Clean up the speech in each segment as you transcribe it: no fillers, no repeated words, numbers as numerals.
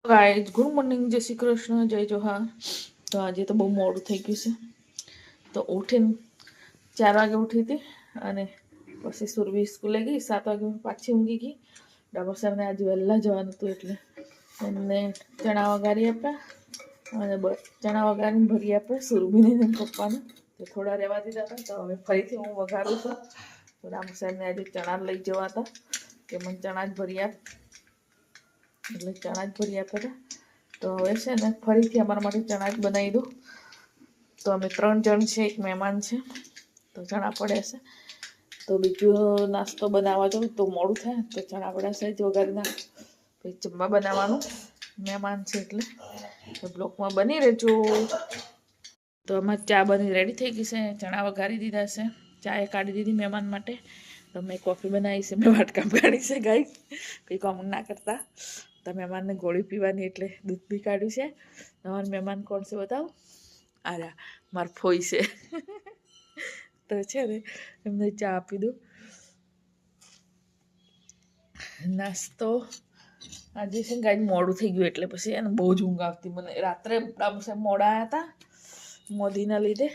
Guys good morning, જય શ્રી કૃષ્ણ, જય જોહાર. તો આજે તો બહુ મોડું થઈ ગયું છે. તો ઉઠીને 4 વાગે ઉઠી હતી અને પછી સુરભી સ્કૂલે ગઈ. 7 વાગે પાછી ઊંઘી ગઈ. ડાબર સાહેબને આજે વહેલા જવાનું હતું એટલે એમને ચણા વઘારી આપ્યા અને ચણા વઘારીને ભરી આપ્યા સુરભીને અને પપ્પાને. તો થોડા રહેવા દીધા હતા. તો હવે ફરીથી હું વઘારું છું. તો ડાબર સાહેબને આજે ચણા લઈ જવા હતા કે મને ચણા જ ભરી આપ, એટલે ચણા જ ભરી આપ્યા હતા. તો હવે છે ને ફરીથી અમારા માટે ચણા જ બનાવી દો. તો અમે 3 જણ છે, એક મહેમાન છે, તો ચણા પડ્યા છે. તો બીજો નાસ્તો બનાવવા જાઉં તો મોડું થાય, તો ચણા પડ્યા છે જ વઘારી નાખ. પછી જમવા બનાવવાનું મહેમાન છે એટલે તો બ્લોકમાં બની રહેજો. તો અમારે ચા બની રેડી થઈ ગઈ છે, ચણા વઘારી દીધા છે, ચાય કાઢી દીધી મહેમાન માટે. તો મેં કોફી બનાવી છે, મેં વાટકા કાઢી છે. ગાઈ કંઈ કોમન ના કરતા. તો મહેમાનને ગોળી પીવાની એટલે દૂધ બી કાઢ્યું છે. તમારા મહેમાન કોણ છે બતાવો? આર્યા મારા ફોઈ છે. તો છે ને એમને ચા આપી દઉં. નાસ્તો આજે છે ને ગાઈ મોડું થઈ ગયું એટલે પછી એને બહુ જ ઊંઘ આવતી મને. રાત્રે મોડા આવ્યા હતા મોદીના લીધે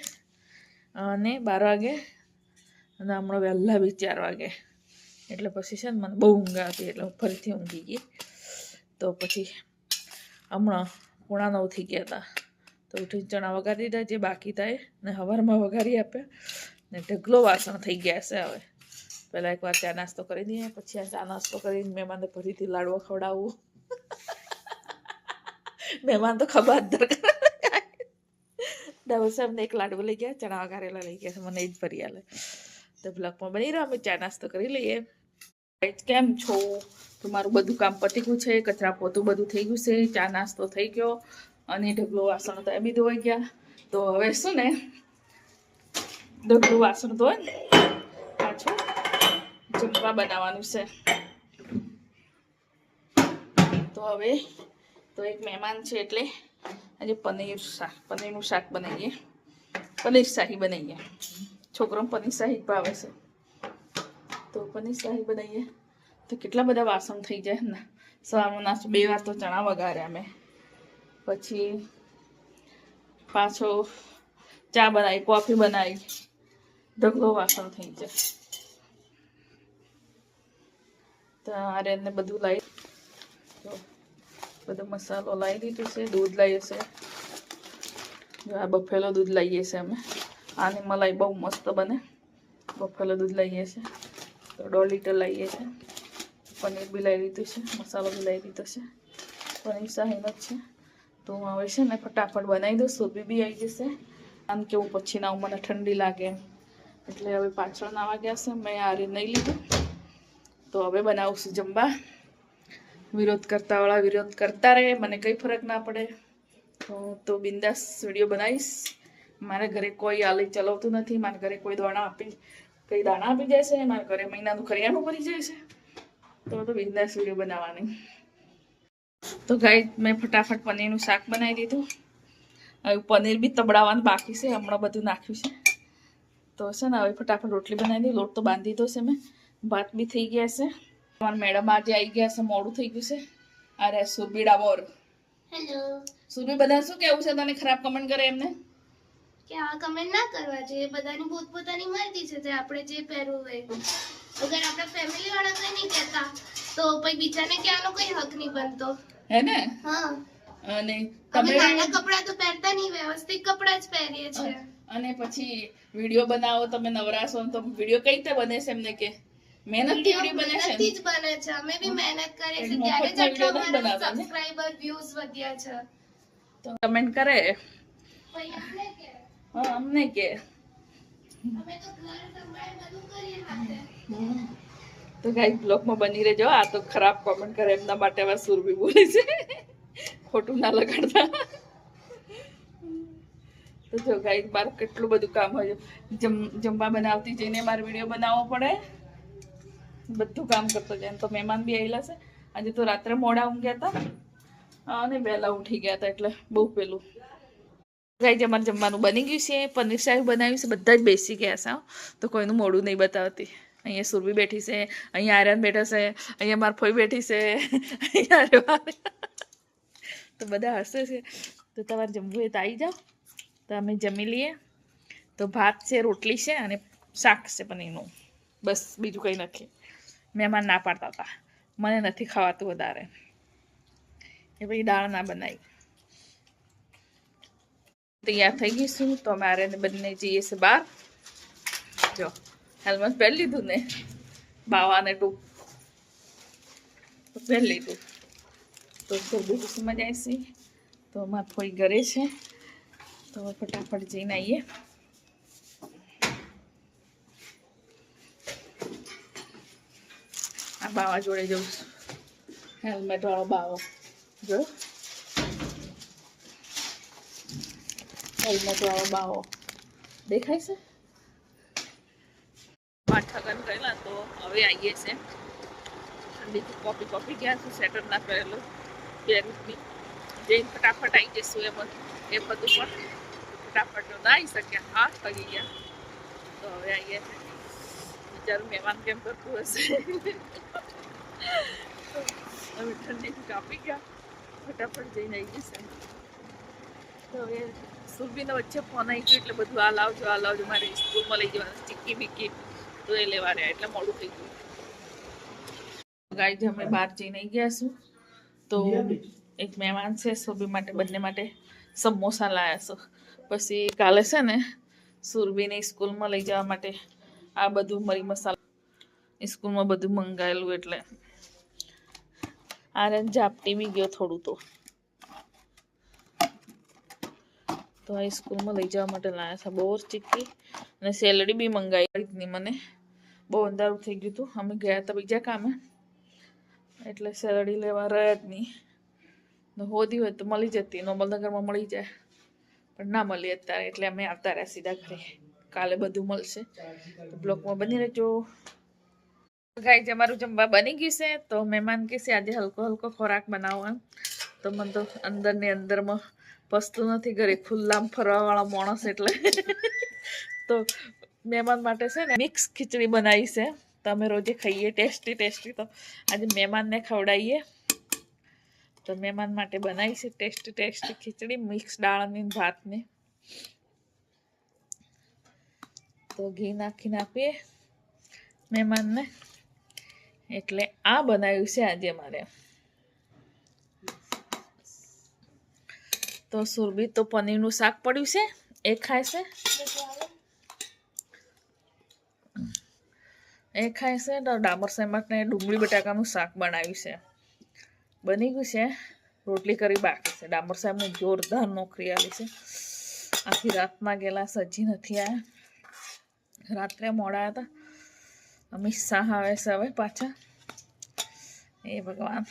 અને 12 વાગે, અને હમણાં વહેલા બી 4 વાગે, એટલે પછી છે ને મને બહુ ઊંઘ આવતી એટલે હું ફરીથી ઊંઘી ગઈ. તો પછી હમણાં 8:45 થઈ ગયા હતા. તો ઉઠીને ચણા વઘારી દીધા, જે બાકી થાય ને સવારમાં વઘારી આપ્યા ને ઢગલો વાસણ થઈ ગયા છે. હવે પહેલાં એકવાર ચા નાસ્તો કરી દઈએ, પછી આ ચા નાસ્તો કરીને મહેમાનને ફરીથી લાડવો ખવડાવવું. મહેમાન તો ખબર ડાબર સાહેબને એક લાડવો લઈ ગયા, ચણા વઘારેલા લઈ ગયા છે, મને એ જ ભરી આલે. તો બ્લોકમાં બની રહ્યો, અમે ચા નાસ્તો કરી લઈએ. કેમ છો? તો મારું બધું કામ પતી ગયું છે, કચરા પોતું બધું થઈ ગયું છે, ચા નાસ્તો થઈ ગયો અને ઢગલો વાસણ તો એ બી ધોવાઈ ગયા. તો હવે શું ને ઢગલું વાસણ ધોય ને પાછું જમવા બનાવવાનું છે. તો હવે તો એક મહેમાન છે એટલે આજે પનીરનું શાક બનાવીએ, પનીર શાહી બનાવીએ. છોકરાને પનીર શાહી ભાવે છે, તો પનીર શાહી બનાવીએ. તો કેટલા બધા વાસણ થઈ જાય ને. સવારનો નાસ્તો 2 વાર તો ચણા વઘાર્યા મેં, પછી પાછો ચા બનાવી, કોફી બનાવી, ઢગલો વાસણ થઈ જાય. તો આર્યનને બધું લાવી, તો બધો મસાલો લાવી દીધું છે. દૂધ લાવીએ છે, આ બફેલો દૂધ લાવીએ છીએ અમે. આની મલાઈ બહુ મસ્ત બને. બફેલો દૂધ લઈએ છીએ તો 1.5 લીટર લઈએ છીએ. પનીર બી લાવી દીધું છે, મસાલો બી લાવી દીધો છે. પનીર શાહીનો જ છે. તો હું હવે છે ને ફટાફટ બનાવી દઉં. સુરભી બી આવી જશે, આમ કે હું પછી ના મને ઠંડી લાગે એટલે હવે પાછળ નાવા ગયા છે. મેં આ નહીં લીધું, તો હવે બનાવું છું જમવા. વિરોધ કરતાવાળા વિરોધ કરતા રહે, મને કંઈ ફરક ના પડે. તો બિંદાસ વિડીયો બનાવીશ. મારા ઘરે કોઈ આલી ચલાવતું નથી. મારા ઘરે કોઈ દાણા આપી જાય છે. મારા ઘરે મહિનાનું કરિયાણું ભરી જાય છે. તો બિંદાસ વિડીયો બનાવવાની. તો ગાઈ મેં ફટાફટ પનીરનું શાક બનાવી દીધું. હવે પનીર બી તબડાવવાનું બાકી છે, હમણાં બધું નાખ્યું છે. તો છે ને હવે ફટાફટ રોટલી બનાવી દીધી. લોટ તો બાંધી દીધો છે મેં. ભાત બી થઈ ગયા છે. તમારા મેડમ આજે આવી ગયા છે, મોડું થઈ ગયું છે. અરે સુરભી ડાબોર, હેલો સુરભી. બધા શું કેવું છે તને? ખરાબ કમેન્ટ કરે એમને કે આ કમેન્ટ ના કરવા જોઈએ. બધાની પોતપોતાની મરજી છે, જે આપણે જે પહેરવું હોય. અગર આપણા ફેમિલી વાળા કઈ નહીં કહેતા તો પછી બીજાને ક્યાંનો કોઈ હક નહીં બનતો, હે ને? હા. અને તમે નાના કપડા તો પહેરતા નહીં, વ્યવસ્થિત કપડા જ પહેરીએ છીએ. અને પછી વિડીયો બનાવો તમે નવરાશો તો વિડીયો કઈ રીતે બને છે એમને કે મહેનતથી વિડીયો બને છે? મહેનતથી જ બને છે. અમે બી મહેનત કરીએ છીએ, ત્યારે જ આટલા અમારા સબસ્ક્રાઇબર વ્યૂઝ વધ્યા છે. તો કમેન્ટ કરે પછી અમને કે, હા અમને કે અમે તો ઘર સંભાળે બધું કરીએ હાથે. તો ગાઈસ બ્લોગમાં બની રહેજો. આ તો ખરાબ કોમેન્ટ કરે એમના માટે હવે સુરભી બોલે છે, ખોટું ના લગાડતા. તો જો ગાઈસ મારે કેટલું બધું કામ હોય. જમવા બનાવતી જઈને મારે વિડીયો બનાવવો પડે, બધું કામ કરતો જાય. તો મહેમાન બી આવેલા છે. આજે તો રાત્રે મોડા ઊંઘ્યા હતા અને વહેલા ઉઠી ગયા હતા એટલે બહુ પેલું. ગાઈસ અમારે જમવાનું બની ગયું છે. પનીર શાહી બનાવ્યું છે. બધા જ બેસી ગયા છે, તો કોઈનું મોડું નહીં બતાવતી. અહીંયા સુરભી બેઠી છે, અહીંયા આર્યન બેઠા છે, અહીંયા મારી ફોઈ બેઠી છે, અહીંયા તો બધા હસે છે. તો તમારે જમવું હોય તો આવી જાઓ, તો અમે જમી લઈએ. તો ભાત છે, રોટલી છે અને શાક છે પનીરનું, બસ બીજું કંઈ નથી. મહેમાન ના પાડતા હતા, મને નથી ખાવાતું વધારે, એ પછી દાળ ના બનાવી. તૈયાર થઈ ગઈશું તો અમારે બંને જઈએ છે બહાર. જો હેલ્મેટ પહેરી લીધું ને, બાવાને ટૂંક પહેરી લીધું. તો બીજું જાય છે. તો અમારે થોડી ઘરે છે, તો ફટાફટ જઈને આવીએ. આ બાવા જોડે જવું છું, હેલ્મેટ વાળો બાવો જો, હેલ્મેટ વાળો બાવો દેખાય છે. પાઠગન કરેલા તો હવે આવીએ છે. ઠંડીથી કોપી ગયા છું, સ્વેટર ના પહેરેલું પહેરીની જઈને ફટાફટ આવી જઈશું. એ બધું પણ ફટાફટ ના આવી શક્યા, 8 વાગી ગયા. તો હવે આવીએ છીએ. બિચારું મહેમાન કેમ કરતું હશે. હવે ઠંડીથી કાપી ગયા, ફટાફટ જઈને આવી જશે. તો હવે સુરભીને વચ્ચે ફોન આવી ગયો એટલે બધું આ લાવજો મારે સ્કૂલમાં લઈ જવાનું, ચીક્કી બીક્કી તો એ લેવા રહ્યા એટલે મોડું થઈ ગયું. ગાય અમે બહાર જઈને ગયા છું. તો એક મહેમાન છે, સુરભી માટે બંને માટે સમોસા લાવ્યા છું. પછી કાલે છે ને સુરભીને સ્કૂલમાં લઈ જવા માટે આ બધું મરી મસાલા સ્કૂલમાં બધું મંગાવેલું, એટલે આ ઝાપટી બી ગયો થોડું. તો આ સ્કૂલમાં લઈ જવા માટે લાવ્યા છે. બહુ જ ચીક્કી અને સેલડી બી મંગાવી. મને બહુ અંધારું થઈ ગયું હતું, અમે ગયા હતા બીજા કામે, એટલે સેલડી લેવા રહ્યા જ નહીં. હોદી હોય તો મળી જતી, નોબલનગરમાં મળી જાય, પણ ના મળી અત્યારે, એટલે અમે આવતા રહ્યા સીધા ઘરે. કાલે બધું મળશે, તો બ્લોકમાં બની રહેજો. ગાઈઝ અમારું જમવા બની ગયું છે. તો મહેમાન કે છે આજે હલકો ખોરાક બનાવવા, તો મને તો અંદર ને અંદરમાં પસતું નથી. ઘરે ખુલ્લામાં ફરવાવાળા માણસ એટલે તો મહેમાન માટે છે ને મિક્સ ખીચડી બનાવી છે. તો અમે રોજે ખાઈએ ટેસ્ટી. તો આજે મહેમાનને ખવડાવીએ. તો મહેમાન માટે બનાવી છે ટેસ્ટી ખીચડી, મિક્સ દાળની ભાતની. તો ઘી નાખીને આપીએ મહેમાનને, એટલે આ બનાવ્યું છે આજે મારે. તો સુરભી તો પનીરનું શાક પડ્યું છે, એ ખાય છે. તો ડામર સેમટને ડુંગળી બટાકાનું શાક બનાવ્યું છે, બની ગયું છે. રોટલી કરી બાકી છે. ડામર સાહેબને જોરદાર નોકરી આવી છે. આખી રાતમાં ગયેલા, સજી નથી આવ્યા. રાત્રે મોડા હતા. અમિત શાહ આવે છે હવે પાછા, એ ભગવાન.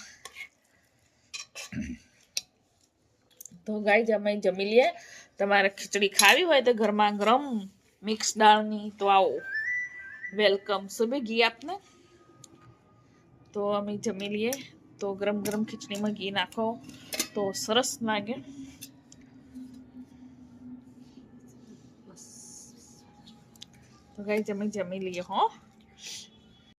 તો ગાઈઝ અમે જમી લઈએ. તમારે ખીચડી ખાવી હોય તો ગરમા ગરમ મિક્સ દાળની તો આવો, વેલકમ. સુબહ ઘી આપને. તો અમે જમી લઈએ. તો ગરમ ખીચડીમાં ઘી નાખો તો સરસ લાગે. તો ગાઈઝ અમે જમી લઈએ હો.